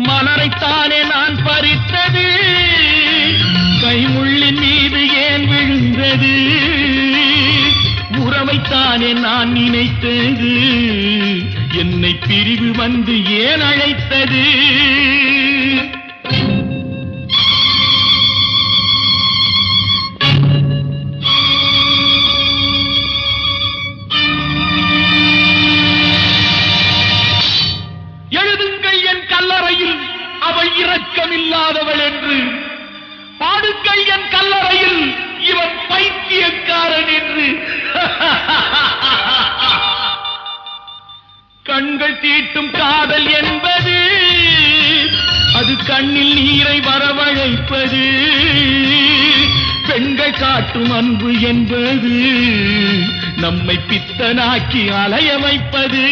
மலரைத்தானே நான் பறித்தது, கைமுள்ளின் மீது ஏன் விழுந்தது? உறவைத்தானே நான் நினைத்தது, என்னை பிரிவு வந்து ஏன் அழைத்தது? எழுதுங்கள் என் கல்லறையில் அவள் இரக்கமில்லாதவள் என்று, பாடுங்கள் என் கல்லறையில் இவன் பைத்தியக்காரன் என்று. கண்கள் தீட்டும் காதல் என்பது அது கண்ணில் நீரை வரவழைப்பது, பெண்கள் காட்டும் அன்பு என்பது நம்மை பித்தனாக்கி அலைய வைப்பது.